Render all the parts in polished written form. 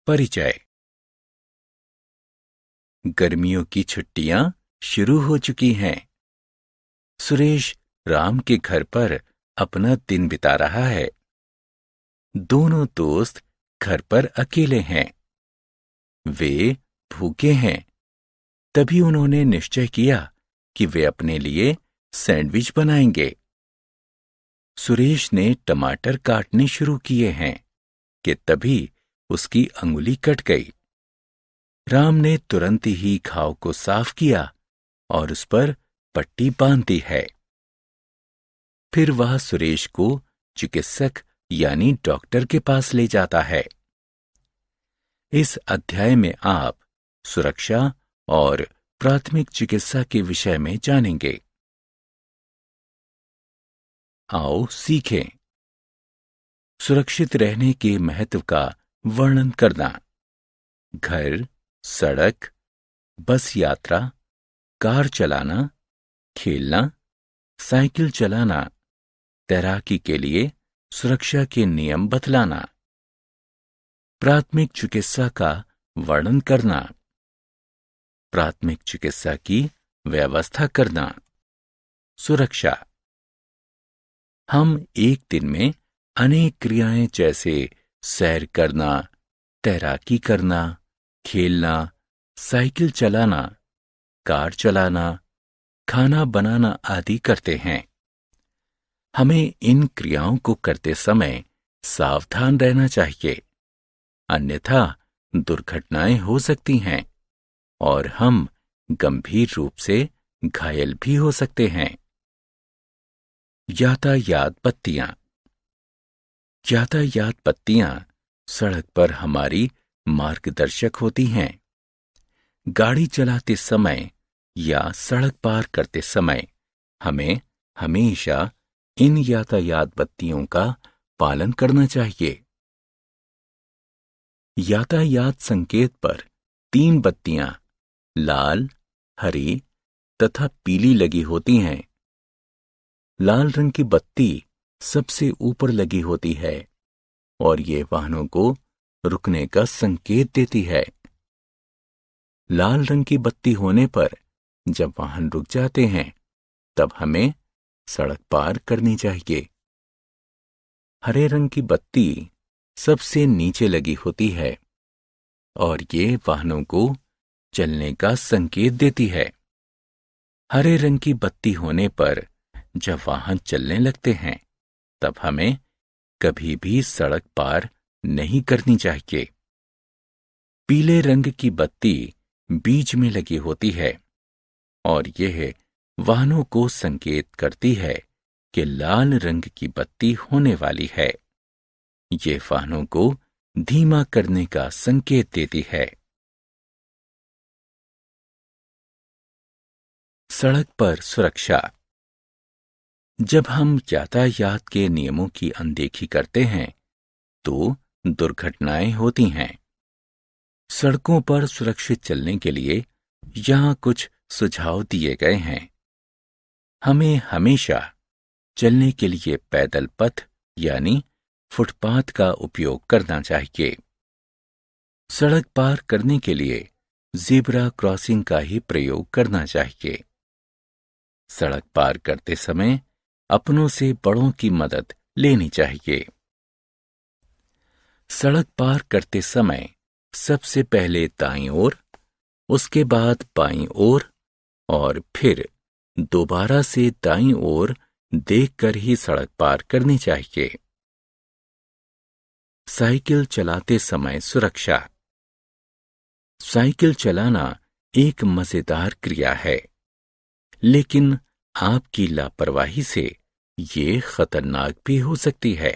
परिचय। गर्मियों की छुट्टियां शुरू हो चुकी हैं। सुरेश राम के घर पर अपना दिन बिता रहा है। दोनों दोस्त घर पर अकेले हैं। वे भूखे हैं। तभी उन्होंने निश्चय किया कि वे अपने लिए सैंडविच बनाएंगे। सुरेश ने टमाटर काटने शुरू किए हैं कि तभी उसकी अंगुली कट गई। राम ने तुरंत ही घाव को साफ किया और उस पर पट्टी बांध दी है। फिर वह सुरेश को चिकित्सक यानी डॉक्टर के पास ले जाता है। इस अध्याय में आप सुरक्षा और प्राथमिक चिकित्सा के विषय में जानेंगे। आओ सीखें। सुरक्षित रहने के महत्व का वर्णन करना। घर, सड़क, बस यात्रा, कार चलाना, खेलना, साइकिल चलाना, तैराकी के लिए सुरक्षा के नियम बतलाना। प्राथमिक चिकित्सा का वर्णन करना। प्राथमिक चिकित्सा की व्यवस्था करना। सुरक्षा। हम एक दिन में अनेक क्रियाएं जैसे सैर करना, तैराकी करना, खेलना, साइकिल चलाना, कार चलाना, खाना बनाना आदि करते हैं। हमें इन क्रियाओं को करते समय सावधान रहना चाहिए, अन्यथा दुर्घटनाएं हो सकती हैं और हम गंभीर रूप से घायल भी हो सकते हैं। यातायात बत्तियां। यातायात बत्तियां सड़क पर हमारी मार्गदर्शक होती हैं। गाड़ी चलाते समय या सड़क पार करते समय हमें हमेशा इन यातायात बत्तियों का पालन करना चाहिए। यातायात संकेत पर 3 बत्तियां लाल, हरी तथा पीली लगी होती हैं। लाल रंग की बत्ती सबसे ऊपर लगी होती है और ये वाहनों को रुकने का संकेत देती है। लाल रंग की बत्ती होने पर जब वाहन रुक जाते हैं तब हमें सड़क पार करनी चाहिए। हरे रंग की बत्ती सबसे नीचे लगी होती है और ये वाहनों को चलने का संकेत देती है। हरे रंग की बत्ती होने पर जब वाहन चलने लगते हैं तब हमें कभी भी सड़क पार नहीं करनी चाहिए। पीले रंग की बत्ती बीच में लगी होती है और यह वाहनों को संकेत करती है कि लाल रंग की बत्ती होने वाली है। ये वाहनों को धीमा करने का संकेत देती है। सड़क पर सुरक्षा। जब हम यातायात के नियमों की अनदेखी करते हैं तो दुर्घटनाएं होती हैं। सड़कों पर सुरक्षित चलने के लिए यहां कुछ सुझाव दिए गए हैं। हमें हमेशा चलने के लिए पैदल पथ यानी फुटपाथ का उपयोग करना चाहिए। सड़क पार करने के लिए ज़ेब्रा क्रॉसिंग का ही प्रयोग करना चाहिए। सड़क पार करते समय अपनों से बड़ों की मदद लेनी चाहिए। सड़क पार करते समय सबसे पहले दाईं ओर, उसके बाद बाईं ओर और फिर दोबारा से दाईं ओर देखकर ही सड़क पार करनी चाहिए। साइकिल चलाते समय सुरक्षा। साइकिल चलाना एक मजेदार क्रिया है, लेकिन आपकी लापरवाही से ये खतरनाक भी हो सकती है।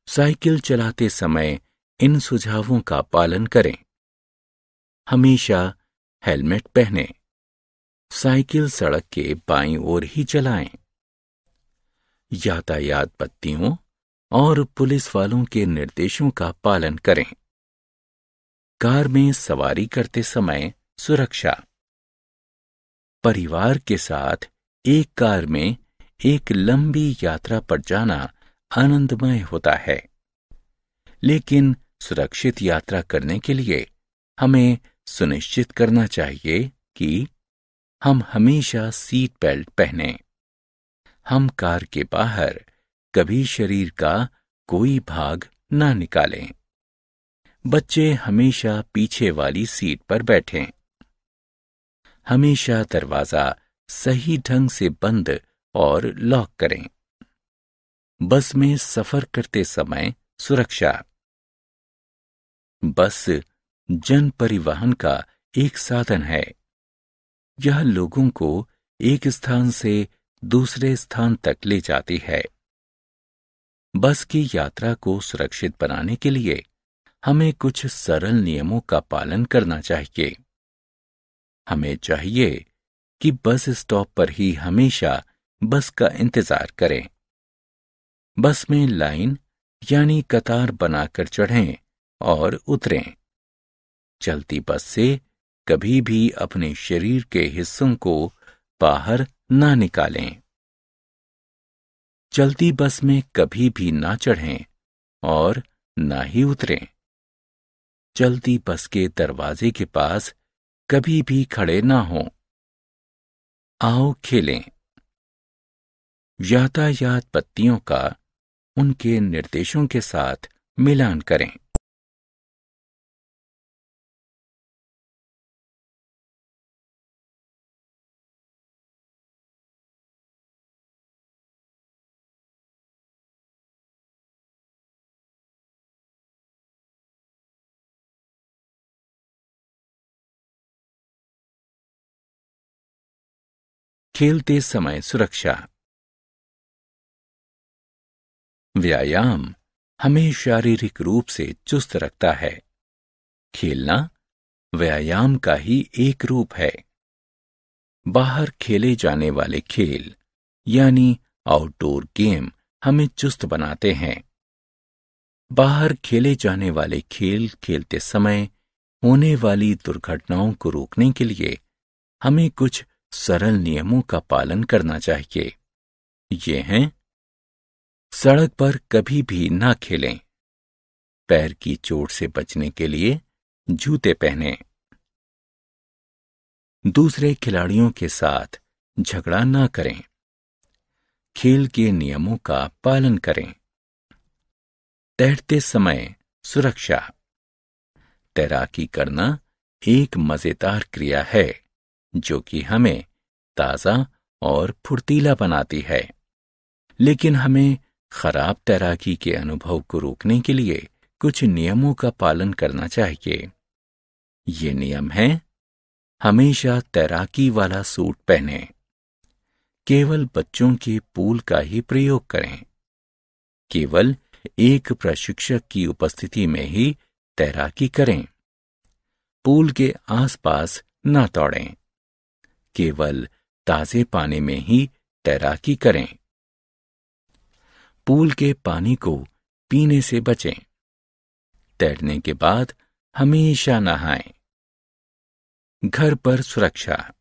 साइकिल चलाते समय इन सुझावों का पालन करें। हमेशा हेलमेट पहनें। साइकिल सड़क के बाईं ओर ही चलाएं। यातायात बत्तियों और पुलिस वालों के निर्देशों का पालन करें। कार में सवारी करते समय सुरक्षा। परिवार के साथ एक कार में एक लंबी यात्रा पर जाना आनंदमय होता है, लेकिन सुरक्षित यात्रा करने के लिए हमें सुनिश्चित करना चाहिए कि हम हमेशा सीट बेल्ट पहनें। हम कार के बाहर कभी शरीर का कोई भाग ना निकालें। बच्चे हमेशा पीछे वाली सीट पर बैठें। हमेशा दरवाजा सही ढंग से बंद और लॉक करें। बस में सफर करते समय सुरक्षा। बस जन परिवहन का एक साधन है। यह लोगों को एक स्थान से दूसरे स्थान तक ले जाती है। बस की यात्रा को सुरक्षित बनाने के लिए हमें कुछ सरल नियमों का पालन करना चाहिए। हमें चाहिए कि बस स्टॉप पर ही हमेशा बस का इंतजार करें। बस में लाइन यानी कतार बनाकर चढ़ें और उतरें। चलती बस से कभी भी अपने शरीर के हिस्सों को बाहर ना निकालें। चलती बस में कभी भी ना चढ़ें और ना ही उतरें। चलती बस के दरवाजे के पास कभी भी खड़े ना हों। आओ खेलें। यातायात बत्तियों का उनके निर्देशों के साथ मिलान करें। खेलते समय सुरक्षा। व्यायाम हमें शारीरिक रूप से चुस्त रखता है। खेलना व्यायाम का ही एक रूप है। बाहर खेले जाने वाले खेल यानी आउटडोर गेम हमें चुस्त बनाते हैं। बाहर खेले जाने वाले खेल खेलते समय होने वाली दुर्घटनाओं को रोकने के लिए हमें कुछ सरल नियमों का पालन करना चाहिए। ये हैं: सड़क पर कभी भी ना खेलें। पैर की चोट से बचने के लिए जूते पहनें। दूसरे खिलाड़ियों के साथ झगड़ा ना करें। खेल के नियमों का पालन करें। तैरते समय सुरक्षा। तैराकी करना एक मजेदार क्रिया है जो कि हमें ताजा और फुर्तीला बनाती है। लेकिन हमें खराब तैराकी के अनुभव को रोकने के लिए कुछ नियमों का पालन करना चाहिए। ये नियम हैं: हमेशा तैराकी वाला सूट पहनें। केवल बच्चों के पूल का ही प्रयोग करें। केवल एक प्रशिक्षक की उपस्थिति में ही तैराकी करें। पूल के आसपास ना दौड़ें। केवल ताजे पानी में ही तैराकी करें। पूल के पानी को पीने से बचें। तैरने के बाद हमेशा नहाएं। घर पर सुरक्षा।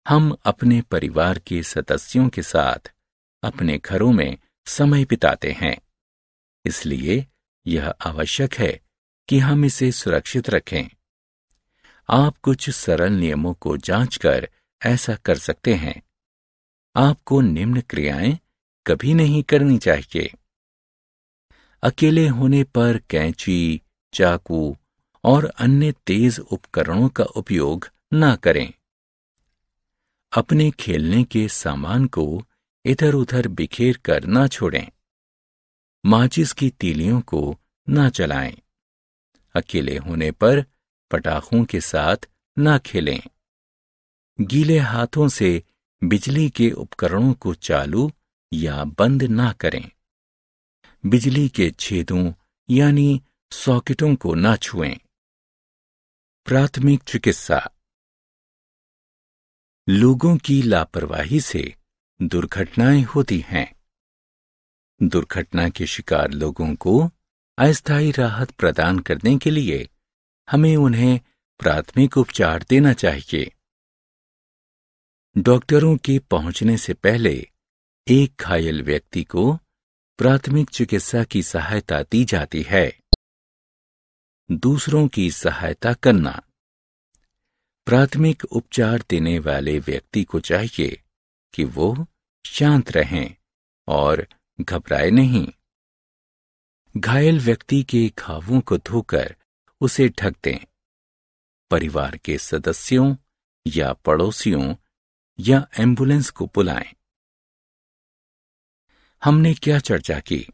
हम अपने परिवार के सदस्यों के साथ अपने घरों में समय बिताते हैं, इसलिए यह आवश्यक है कि हम इसे सुरक्षित रखें। आप कुछ सरल नियमों को जांचकर ऐसा कर सकते हैं। आपको निम्न क्रियाएं कभी नहीं करनी चाहिए: अकेले होने पर कैंची, चाकू और अन्य तेज उपकरणों का उपयोग ना करें। अपने खेलने के सामान को इधर उधर बिखेर कर ना छोड़ें। माचिस की तीलियों को ना जलाएं। अकेले होने पर पटाखों के साथ ना खेलें। गीले हाथों से बिजली के उपकरणों को चालू या बंद ना करें। बिजली के छेदों यानी सॉकेटों को ना छुएं। प्राथमिक चिकित्सा। लोगों की लापरवाही से दुर्घटनाएं होती हैं। दुर्घटना के शिकार लोगों को अस्थायी राहत प्रदान करने के लिए हमें उन्हें प्राथमिक उपचार देना चाहिए। डॉक्टरों के पहुंचने से पहले एक घायल व्यक्ति को प्राथमिक चिकित्सा की सहायता दी जाती है। दूसरों की सहायता करना। प्राथमिक उपचार देने वाले व्यक्ति को चाहिए कि वो शांत रहें और घबराए नहीं। घायल व्यक्ति के घावों को धोकर उसे ढक दें। परिवार के सदस्यों या पड़ोसियों या एम्बुलेंस को बुलाएं। हमने क्या चर्चा की?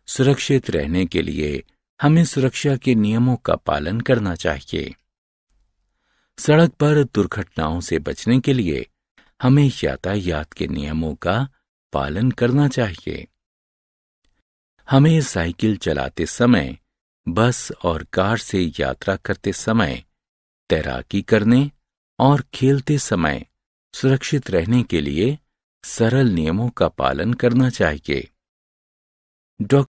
सुरक्षित रहने के लिए हमें सुरक्षा के नियमों का पालन करना चाहिए। सड़क पर दुर्घटनाओं से बचने के लिए हमें यातायात के नियमों का पालन करना चाहिए। हमें साइकिल चलाते समय, बस और कार से यात्रा करते समय, तैराकी करने और खेलते समय सुरक्षित रहने के लिए सरल नियमों का पालन करना चाहिए। डॉक्टर